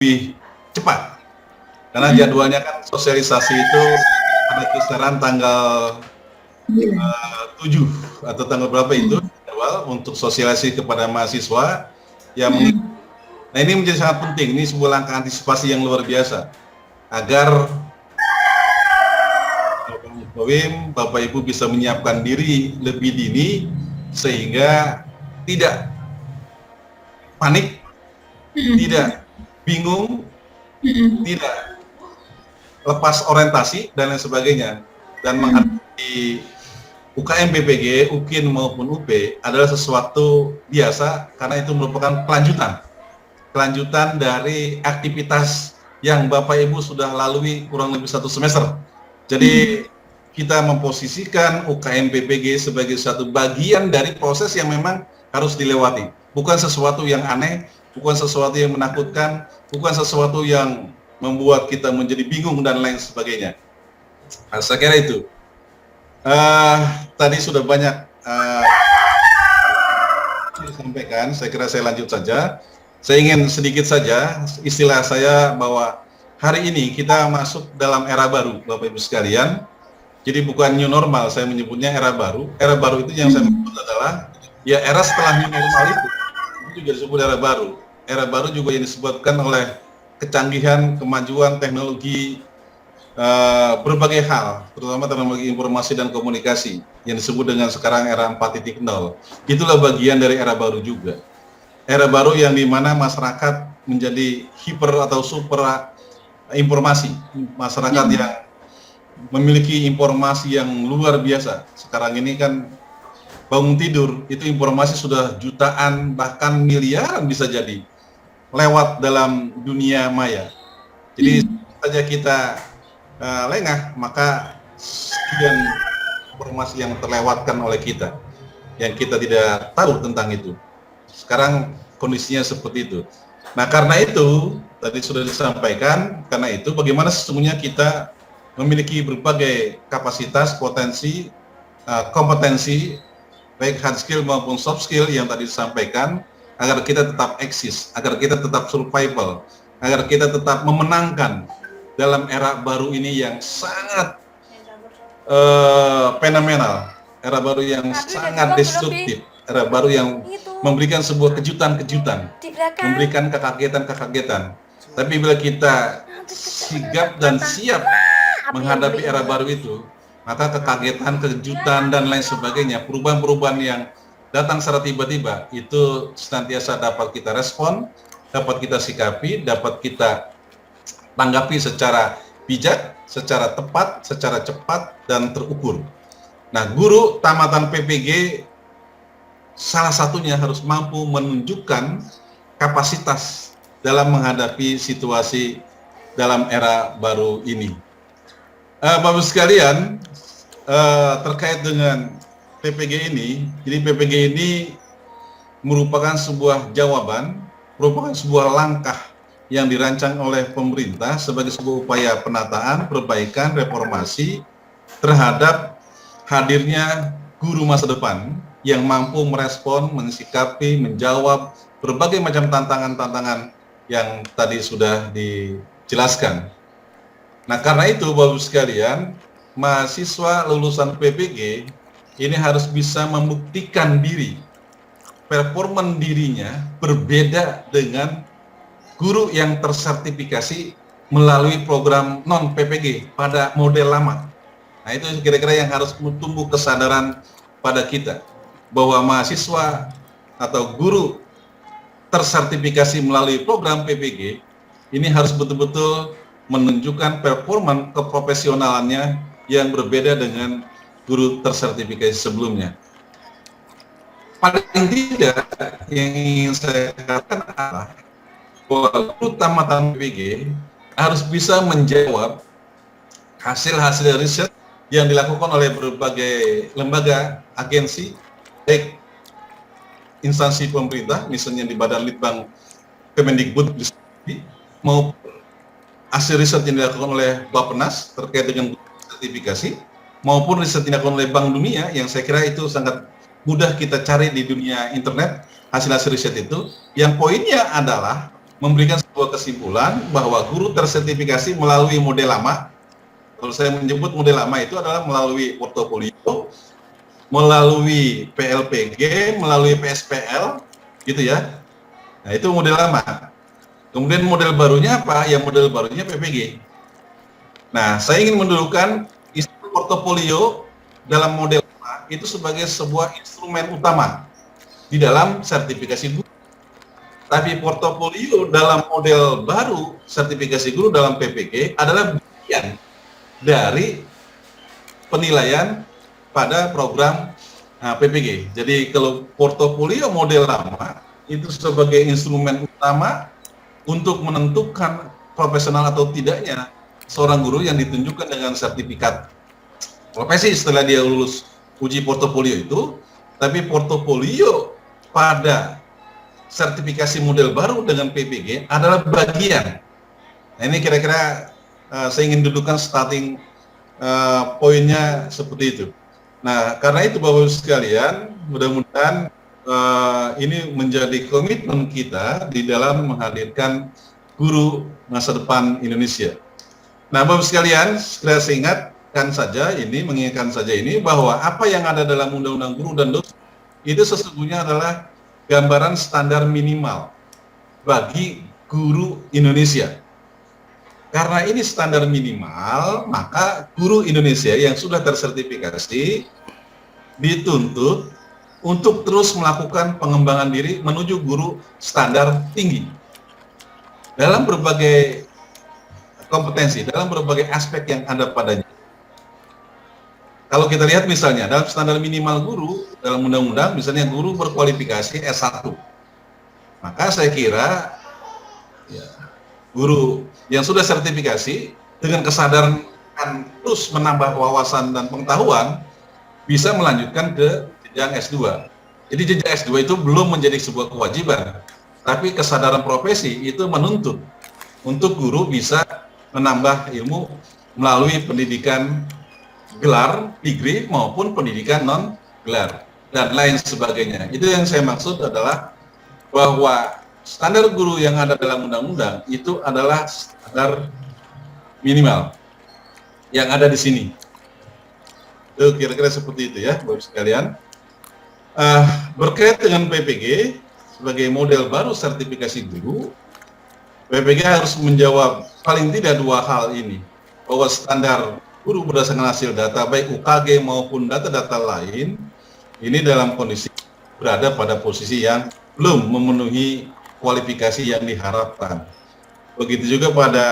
lebih cepat. Karena jadwalnya kan sosialisasi itu ada kisaran tanggal 7 atau tanggal berapa itu jadwal untuk sosialisasi kepada mahasiswa yang nah ini menjadi sangat penting, ini sebuah langkah antisipasi yang luar biasa agar Bapak Ibu bisa menyiapkan diri lebih dini sehingga tidak panik, tidak bingung, tidak lepas orientasi dan lain sebagainya. Dan menghadapi UKM PPG, UKIN maupun UP adalah sesuatu biasa karena itu merupakan kelanjutan dari aktivitas yang Bapak Ibu sudah lalui kurang lebih 1 semester. Jadi kita memposisikan UKM PPG sebagai satu bagian dari proses yang memang harus dilewati. Bukan sesuatu yang aneh, bukan sesuatu yang menakutkan, bukan sesuatu yang membuat kita menjadi bingung dan lain sebagainya. Nah, saya kira itu. Tadi sudah banyak disampaikan, saya kira saya lanjut saja. Saya ingin sedikit saja, istilah saya bahwa hari ini kita masuk dalam era baru, Bapak Ibu sekalian. Jadi bukan new normal, saya menyebutnya era baru. Era baru itu yang saya maksud adalah, ya era setelah new normal itu juga disebut era baru. Era baru juga yang disebabkan oleh kecanggihan, kemajuan teknologi, berbagai hal, terutama teknologi informasi dan komunikasi, yang disebut dengan sekarang era 4.0. Itulah bagian dari era baru juga. Era baru yang dimana masyarakat menjadi hiper atau super informasi, masyarakat yang memiliki informasi yang luar biasa. Sekarang ini kan bangun tidur, itu informasi sudah jutaan, bahkan miliaran bisa jadi, lewat dalam dunia maya. Jadi saja kita lengah, maka sekian informasi yang terlewatkan oleh kita, yang kita tidak tahu tentang itu. Sekarang kondisinya seperti itu. Nah, karena itu, tadi sudah disampaikan, karena itu bagaimana sesungguhnya kita memiliki berbagai kapasitas, potensi, kompetensi, baik hard skill maupun soft skill yang tadi disampaikan, agar kita tetap eksis, agar kita tetap survival, agar kita tetap memenangkan dalam era baru ini yang sangat fenomenal, era baru yang sangat destruktif, era baru yang memberikan sebuah kejutan-kejutan, memberikan kekagetan-kekagetan. Tapi bila kita sigap dan siap menghadapi era baru itu, maka kekagetan, kejutan, dan lain sebagainya, perubahan-perubahan yang datang secara tiba-tiba, itu senantiasa dapat kita respon, dapat kita sikapi, dapat kita tanggapi secara bijak, secara tepat, secara cepat, dan terukur. Nah, guru tamatan PPG salah satunya harus mampu menunjukkan kapasitas dalam menghadapi situasi dalam era baru ini. Bapak sekalian, terkait dengan PPG ini, jadi PPG ini merupakan sebuah jawaban, merupakan sebuah langkah yang dirancang oleh pemerintah sebagai sebuah upaya penataan, perbaikan, reformasi terhadap hadirnya guru masa depan yang mampu merespon, mensikapi, menjawab berbagai macam tantangan-tantangan yang tadi sudah dijelaskan. Nah, karena itu Bapak sekalian, mahasiswa lulusan PPG ini harus bisa membuktikan diri, performan dirinya berbeda dengan guru yang tersertifikasi melalui program non-PPG pada model lama. Nah, itu kira-kira yang harus tumbuh kesadaran pada kita, bahwa mahasiswa atau guru tersertifikasi melalui program PPG ini harus betul-betul menunjukkan performan keprofesionalannya yang berbeda dengan guru tersertifikasi sebelumnya. Paling tidak yang ingin saya katakan adalah bahwa guru tamatan PPG harus bisa menjawab hasil-hasil riset yang dilakukan oleh berbagai lembaga, agensi, baik instansi pemerintah, misalnya di Badan Litbang Kemendikbud, maupun hasil riset yang dilakukan oleh Bappenas terkait dengan sertifikasi, maupun riset yang dilakukan oleh Bank Dunia, yang saya kira itu sangat mudah kita cari di dunia internet, hasil-hasil riset itu, yang poinnya adalah memberikan sebuah kesimpulan bahwa guru tersertifikasi melalui model lama. Kalau saya menyebut model lama itu adalah melalui portofolio, melalui PLPG, melalui PSPL, gitu ya. Nah, itu model lama. Kemudian model barunya apa? Ya model barunya PPG. Nah, saya ingin mendudukan istilah portofolio dalam model lama itu sebagai sebuah instrumen utama di dalam sertifikasi guru. Tapi portofolio dalam model baru sertifikasi guru dalam PPG adalah bagian dari penilaian pada program PPG. Jadi kalau portofolio model lama itu sebagai instrumen utama untuk menentukan profesional atau tidaknya seorang guru yang ditunjukkan dengan sertifikat profesi setelah dia lulus uji portofolio itu. Tapi portofolio pada sertifikasi model baru dengan PPG adalah bagian. Nah, ini kira-kira saya ingin dudukan starting poinnya seperti itu. Nah, karena itu Bapak Ibu sekalian, mudah-mudahan ini menjadi komitmen kita di dalam menghadirkan guru masa depan Indonesia. Nah, Bapak Ibu sekalian, segera saya mengingatkan saja ini bahwa apa yang ada dalam Undang-Undang Guru dan Dosen itu sesungguhnya adalah gambaran standar minimal bagi guru Indonesia. Karena ini standar minimal, maka guru Indonesia yang sudah tersertifikasi dituntut untuk terus melakukan pengembangan diri menuju guru standar tinggi dalam berbagai kompetensi, dalam berbagai aspek yang ada padanya. Kalau kita lihat misalnya dalam standar minimal guru dalam undang-undang, misalnya guru berkualifikasi S1, maka saya kira ya, guru yang sudah sertifikasi dengan kesadaran terus menambah wawasan dan pengetahuan bisa melanjutkan ke jenjang S2. Jadi jenjang S2 itu belum menjadi sebuah kewajiban, tapi kesadaran profesi itu menuntut untuk guru bisa menambah ilmu melalui pendidikan gelar, degree maupun pendidikan non gelar dan lain sebagainya. Itu yang saya maksud adalah bahwa standar guru yang ada dalam undang-undang itu adalah standar minimal yang ada di sini. Itu kira-kira seperti itu ya, Bapak sekalian. Berkait dengan PPG sebagai model baru sertifikasi guru, PPG harus menjawab paling tidak dua hal ini, bahwa standar guru berdasarkan hasil data baik UKG maupun data-data lain ini dalam kondisi berada pada posisi yang belum memenuhi kualifikasi yang diharapkan. Begitu juga pada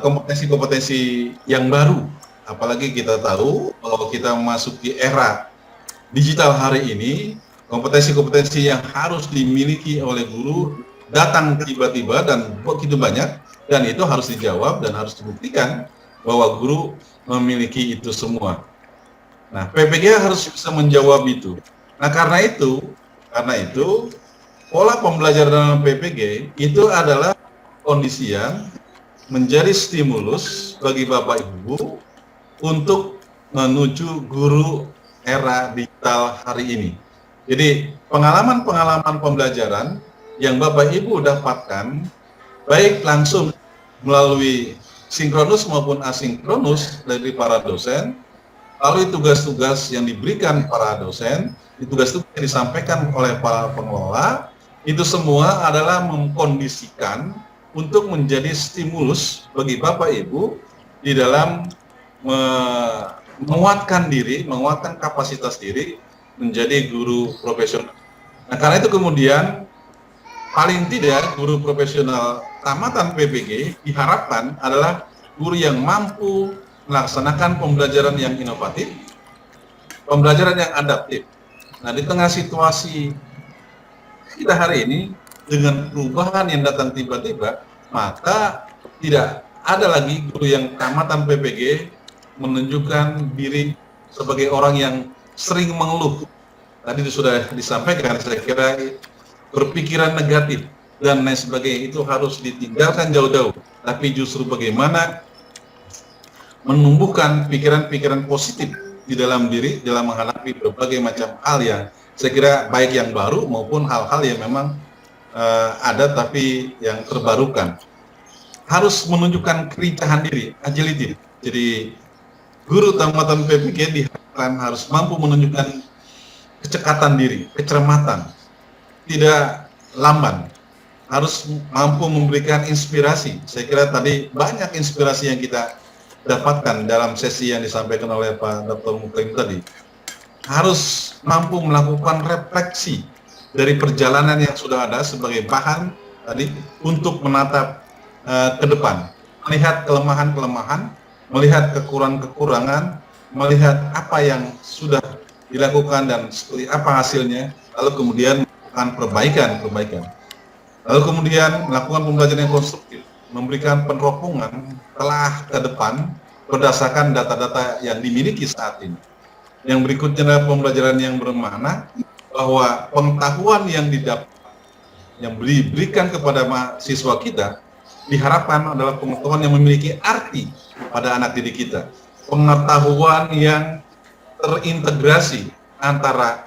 kompetensi-kompetensi yang baru, apalagi kita tahu bahwa kita memasuki era digital hari ini, kompetensi-kompetensi yang harus dimiliki oleh guru datang tiba-tiba dan begitu banyak, dan itu harus dijawab dan harus dibuktikan bahwa guru memiliki itu semua. Nah, PPG harus bisa menjawab itu. Nah, karena itu pola pembelajaran dalam PPG itu adalah kondisi yang menjadi stimulus bagi Bapak Ibu untuk menuju guru era digital hari ini. Jadi pengalaman-pengalaman pembelajaran yang Bapak Ibu dapatkan baik langsung melalui sinkronus maupun asinkronus dari para dosen, lalu tugas-tugas yang diberikan para dosen, tugas-tugas yang disampaikan oleh para pengelola, itu semua adalah mengkondisikan untuk menjadi stimulus bagi Bapak Ibu di dalam menguatkan diri, menguatkan kapasitas diri menjadi guru profesional. Nah, karena itu kemudian paling tidak guru profesional tamatan PPG diharapkan adalah guru yang mampu melaksanakan pembelajaran yang inovatif, pembelajaran yang adaptif. Nah, di tengah situasi kita hari ini dengan perubahan yang datang tiba-tiba, maka tidak ada lagi guru yang tamatan PPG menunjukkan diri sebagai orang yang sering mengeluh. Tadi sudah disampaikan, saya kira berpikiran negatif dan lain sebagainya itu harus ditinggalkan jauh-jauh. Tapi justru bagaimana menumbuhkan pikiran-pikiran positif di dalam diri dalam menghadapi berbagai macam hal yang saya kira baik yang baru maupun hal-hal yang memang ada tapi yang terbarukan. Harus menunjukkan kelincahan diri, agility. Jadi guru tamatan PPG diharapkan harus mampu menunjukkan kecekatan diri, kecermatan, tidak lamban, harus mampu memberikan inspirasi. Saya kira tadi banyak inspirasi yang kita dapatkan dalam sesi yang disampaikan oleh Pak Dr. Muklim tadi. Harus mampu melakukan refleksi dari perjalanan yang sudah ada sebagai bahan tadi untuk menatap ke depan, melihat kelemahan-kelemahan, melihat kekurangan-kekurangan, melihat apa yang sudah dilakukan dan seperti apa hasilnya, lalu kemudian melakukan perbaikan. Lalu kemudian melakukan pembelajaran yang konstruktif, memberikan peneropongan telah ke depan berdasarkan data-data yang dimiliki saat ini. Yang berikutnya adalah pembelajaran yang bermakna, bahwa pengetahuan yang didapat, yang diberikan kepada mahasiswa kita, diharapkan adalah pengetahuan yang memiliki arti pada anak didik kita. Pengetahuan yang terintegrasi antara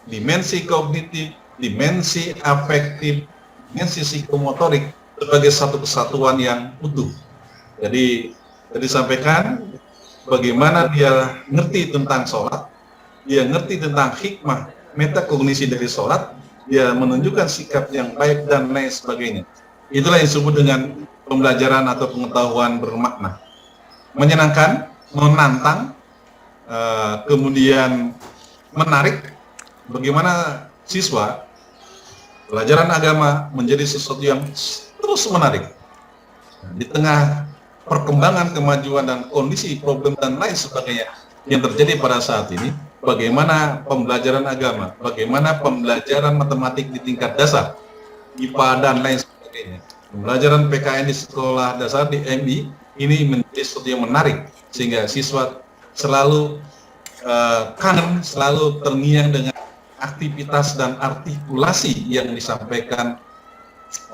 dimensi kognitif, dimensi afektif, dimensi psikomotorik sebagai satu kesatuan yang utuh. Jadi disampaikan bagaimana dia ngerti tentang sholat, dia ngerti tentang hikmah, metakognisi dari sholat, dia menunjukkan sikap yang baik dan lain sebagainya. Itulah yang disebut dengan pembelajaran atau pengetahuan bermakna. Menyenangkan, menantang, kemudian menarik, bagaimana siswa pelajaran agama menjadi sesuatu yang terus menarik. Di tengah perkembangan kemajuan dan kondisi problem dan lain sebagainya yang terjadi pada saat ini, bagaimana pembelajaran agama, bagaimana pembelajaran matematik di tingkat dasar, IPA dan lain sebagainya, pembelajaran PKN di sekolah dasar di MI ini menjadi sesuatu yang menarik sehingga siswa selalu kangen, selalu terngiang dengan aktivitas dan artikulasi yang disampaikan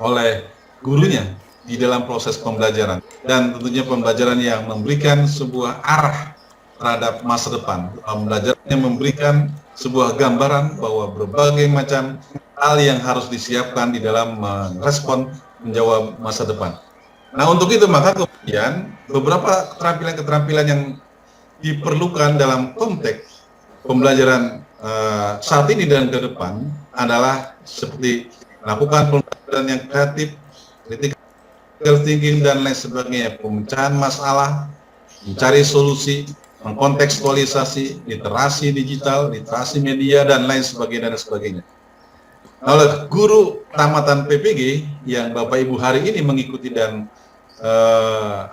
oleh gurunya di dalam proses pembelajaran, dan tentunya pembelajaran yang memberikan sebuah arah terhadap masa depan. Pembelajaran yang memberikan sebuah gambaran bahwa berbagai macam hal yang harus disiapkan di dalam merespon menjawab masa depan. Nah, untuk itu maka kemudian beberapa keterampilan-keterampilan yang diperlukan dalam konteks pembelajaran saat ini dan ke depan adalah seperti melakukan pembelajaran yang kreatif, critical thinking dan lain sebagainya, pemecahan masalah, mencari solusi, mengkontekstualisasi, literasi digital, literasi media dan lain sebagainya. Oleh guru tamatan PPG yang Bapak Ibu hari ini mengikuti dan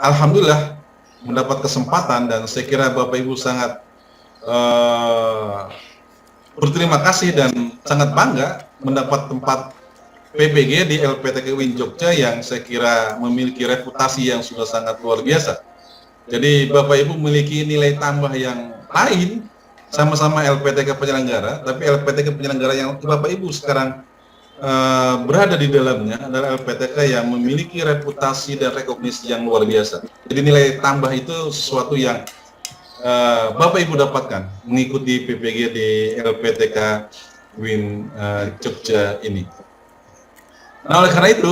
alhamdulillah mendapat kesempatan, dan saya kira Bapak Ibu sangat berterima kasih dan sangat bangga mendapat tempat PPG di LPTK UIN Jogja yang saya kira memiliki reputasi yang sudah sangat luar biasa. Jadi Bapak Ibu memiliki nilai tambah yang lain, sama-sama LPTK penyelenggara, tapi LPTK penyelenggara yang Bapak Ibu sekarang berada di dalamnya adalah LPTK yang memiliki reputasi dan rekognisi yang luar biasa. Jadi nilai tambah itu sesuatu yang Bapak Ibu dapatkan mengikuti PPG di LPTK UIN Jogja ini. Nah, oleh karena itu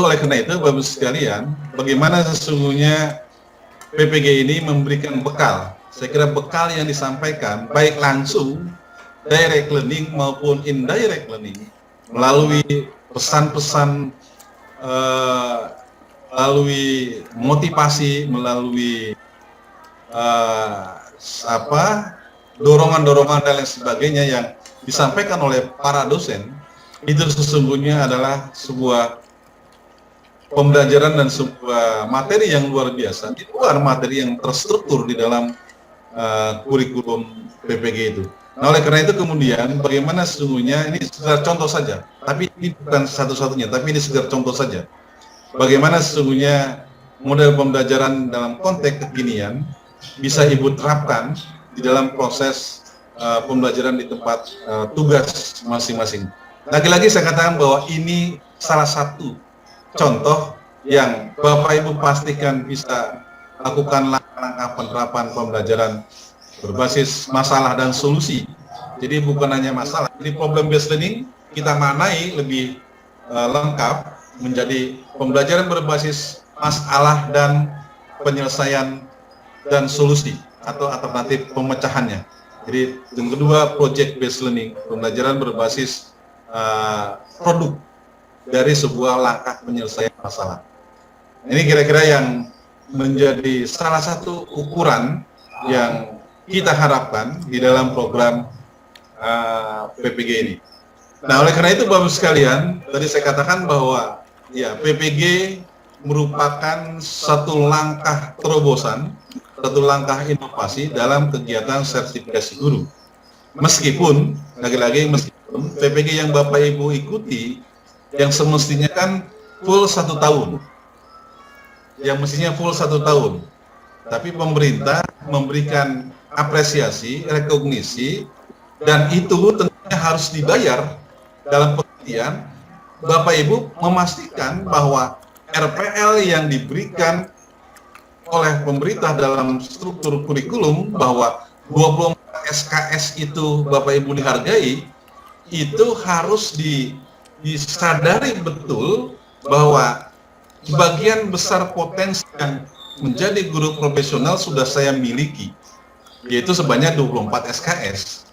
Bapak Ibu sekalian, bagaimana sesungguhnya PPG ini memberikan bekal. Saya kira bekal yang disampaikan baik langsung direct learning maupun indirect learning melalui pesan-pesan, melalui motivasi, melalui dorongan-dorongan dan lain sebagainya yang disampaikan oleh para dosen, itu sesungguhnya adalah sebuah pembelajaran dan sebuah materi yang luar biasa, di luar materi yang terstruktur di dalam kurikulum PPG itu. Nah, oleh karena itu kemudian bagaimana sesungguhnya, ini sekedar contoh saja, tapi ini bukan satu-satunya, tapi ini sekedar contoh saja. Bagaimana sesungguhnya model pembelajaran dalam konteks kekinian bisa Ibu terapkan di dalam proses pembelajaran di tempat tugas masing-masing. Lagi-lagi saya katakan bahwa ini salah satu contoh yang Bapak Ibu pastikan bisa lakukan langkah penerapan pembelajaran berbasis masalah dan solusi. Jadi bukan hanya masalah, jadi problem based learning kita maknai lebih lengkap menjadi pembelajaran berbasis masalah dan penyelesaian dan solusi atau alternatif pemecahannya. Jadi yang kedua project based learning, pembelajaran berbasis produk dari sebuah langkah penyelesaian masalah. Ini kira-kira yang menjadi salah satu ukuran yang kita harapkan di dalam program PPG ini. Nah, oleh karena itu Bapak sekalian, tadi saya katakan bahwa ya PPG merupakan satu langkah terobosan, satu langkah inovasi dalam kegiatan sertifikasi guru. Meskipun, lagi-lagi meskipun PPG yang Bapak Ibu ikuti, yang semestinya kan full 1 tahun. Yang mestinya full 1 tahun. Tapi pemerintah memberikan apresiasi, rekognisi, dan itu tentunya harus dibayar dalam pengertian Bapak Ibu memastikan bahwa RPL yang diberikan oleh pemerintah dalam struktur kurikulum bahwa 24 SKS itu Bapak Ibu dihargai, itu harus disadari betul bahwa sebagian besar potensi yang menjadi guru profesional sudah saya miliki, yaitu sebanyak 24 SKS.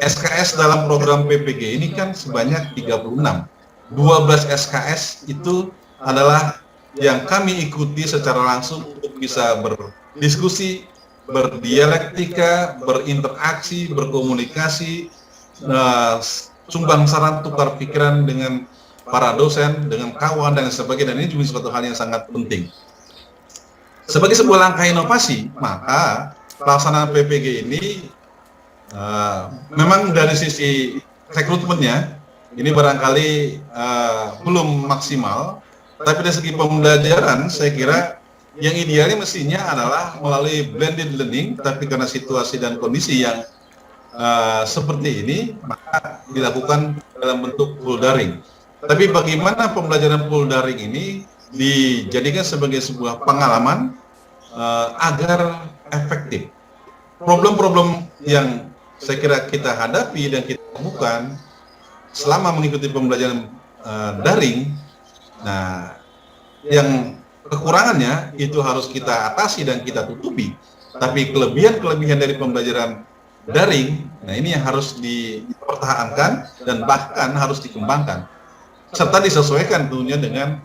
SKS dalam program PPG ini kan sebanyak 36. 12 SKS itu adalah yang kami ikuti secara langsung untuk bisa berdiskusi, berdialektika, berinteraksi, berkomunikasi, sumbang saran tukar pikiran dengan para dosen, dengan kawan dan sebagainya. Dan ini juga suatu hal yang sangat penting. Sebagai sebuah langkah inovasi, maka pelaksanaan PPG ini memang dari sisi rekrutmennya ini barangkali belum maksimal, tapi dari segi pembelajaran saya kira yang idealnya mestinya adalah melalui blended learning, tapi karena situasi dan kondisi yang seperti ini maka dilakukan dalam bentuk full daring. Tapi bagaimana pembelajaran full daring ini dijadikan sebagai sebuah pengalaman agar efektif. Problem-problem yang saya kira kita hadapi dan kita temukan selama mengikuti pembelajaran daring, nah yang kekurangannya itu harus kita atasi dan kita tutupi. Tapi kelebihan-kelebihan dari pembelajaran daring, nah ini yang harus dipertahankan dan bahkan harus dikembangkan, serta disesuaikan tentunya dengan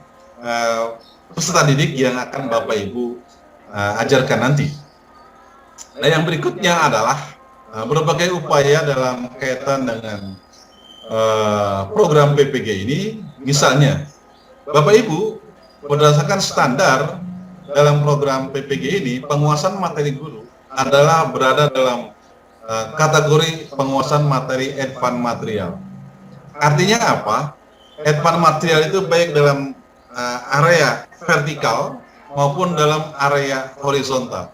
peserta didik yang akan Bapak Ibu ajarkan nanti. Nah, yang berikutnya adalah berbagai upaya dalam kaitan dengan program PPG ini. Misalnya, Bapak Ibu, berdasarkan standar dalam program PPG ini, penguasaan materi guru adalah berada dalam kategori penguasaan materi advance material. Artinya apa? Advance material itu baik dalam area vertikal maupun dalam area horizontal.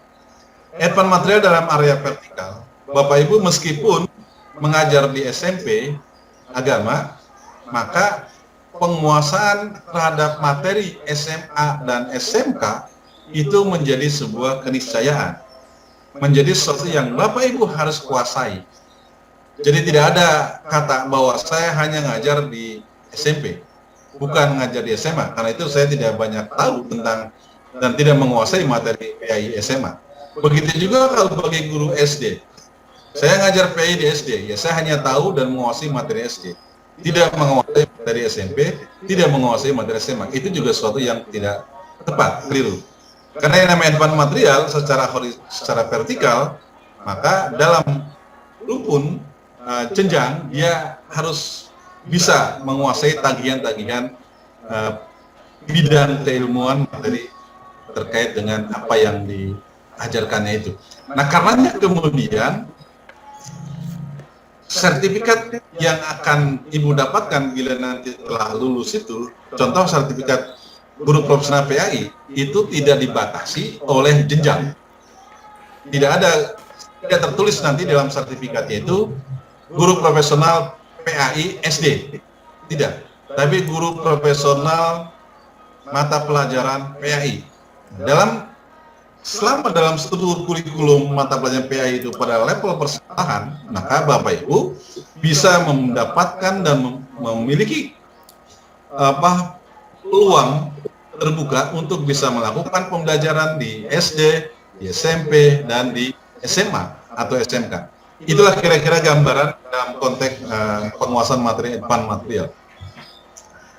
Advance material dalam area vertikal, Bapak Ibu meskipun mengajar di SMP agama, maka penguasaan terhadap materi SMA dan SMK itu menjadi sebuah keniscayaan, menjadi sesuatu yang Bapak Ibu harus kuasai. Jadi tidak ada kata bahwa saya hanya ngajar di SMP, bukan ngajar di SMA, karena itu saya tidak banyak tahu tentang dan tidak menguasai materi PAI SMA. Begitu juga kalau bagi guru SD, saya ngajar PAI di SD, ya saya hanya tahu dan menguasai materi SD, tidak menguasai materi SMP, tidak menguasai materi SMA. Itu juga sesuatu yang tidak tepat, keliru. Karena yang namanya advance material secara vertikal, maka dalam rukun jenjang dia harus bisa menguasai tagihan-tagihan bidang keilmuan materi terkait dengan apa yang diajarkannya itu. Nah, karenanya kemudian sertifikat yang akan Ibu dapatkan bila nanti telah lulus itu, contoh sertifikat guru profesional PAI, itu tidak dibatasi oleh jenjang. Tidak tertulis nanti dalam sertifikatnya itu guru profesional PAI SD, tidak. Tapi guru profesional mata pelajaran PAI. Selama dalam struktur kurikulum mata pelajaran PAI itu pada level persekolahan, maka Bapak Ibu bisa mendapatkan dan memiliki peluang terbuka untuk bisa melakukan pembelajaran di SD, di SMP, dan di SMA atau SMK. Itulah kira-kira gambaran dalam konteks penguasaan materi advance material.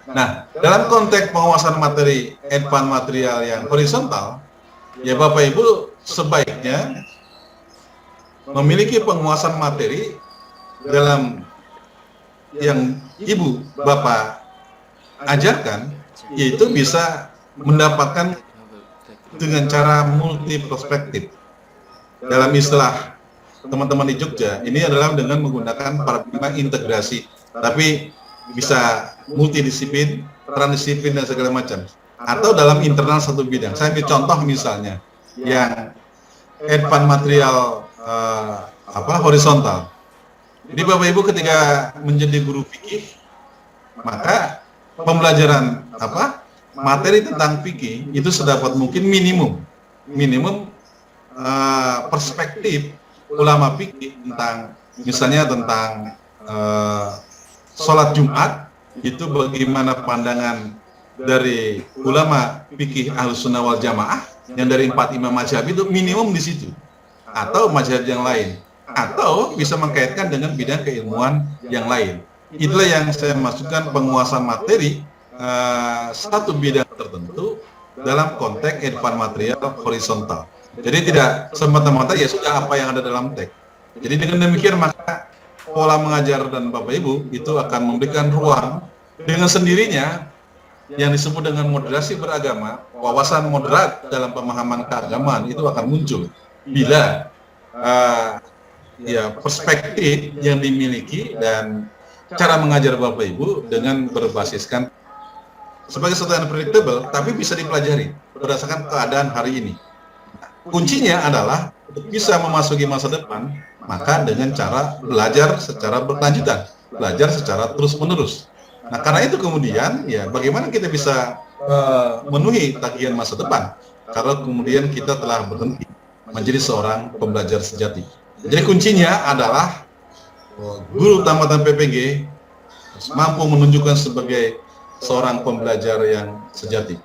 Nah, dalam konteks penguasaan materi advance material yang horizontal, ya Bapak Ibu sebaiknya memiliki penguasaan materi dalam yang Ibu Bapak ajarkan, yaitu bisa mendapatkan dengan cara multi perspektif. Dalam istilah teman-teman di Jogja, ini adalah dengan menggunakan paradigma integrasi, tapi bisa multidisiplin, transdisiplin, dan segala macam. Atau dalam internal satu bidang. Saya ambil contoh misalnya, yang advance material horizontal. Jadi Bapak Ibu ketika menjadi guru fikih, maka pembelajaran materi tentang fikih itu sedapat mungkin minimum perspektif ulama fikih tentang misalnya tentang sholat Jumat, itu bagaimana pandangan dari ulama fikih Ahlus Sunnah wal Jamaah yang dari 4 imam mazhab itu minimum di situ, atau mazhab yang lain, atau bisa mengkaitkan dengan bidang keilmuan yang lain. Itulah yang saya maksudkan penguasaan materi satu bidang tertentu dalam konteks advance material horizontal. Jadi tidak semata-mata ya sudah apa yang ada dalam teks. Jadi dengan demikian maka pola mengajar dan Bapak Ibu itu akan memberikan ruang dengan sendirinya yang disebut dengan moderasi beragama, wawasan moderat dalam pemahaman keagamaan itu akan muncul bila perspektif yang dimiliki dan cara mengajar Bapak Ibu dengan berbasiskan sebagai sesuatu yang predictable, tapi bisa dipelajari berdasarkan keadaan hari ini. Kuncinya adalah untuk bisa memasuki masa depan, maka dengan cara belajar secara berkelanjutan, belajar secara terus-menerus. Nah, karena itu kemudian, ya bagaimana kita bisa memenuhi tagihan masa depan, kalau kemudian kita telah berhenti menjadi seorang pembelajar sejati. Jadi kuncinya adalah guru tamatan PPG mampu menunjukkan sebagai seorang pembelajar yang sejati.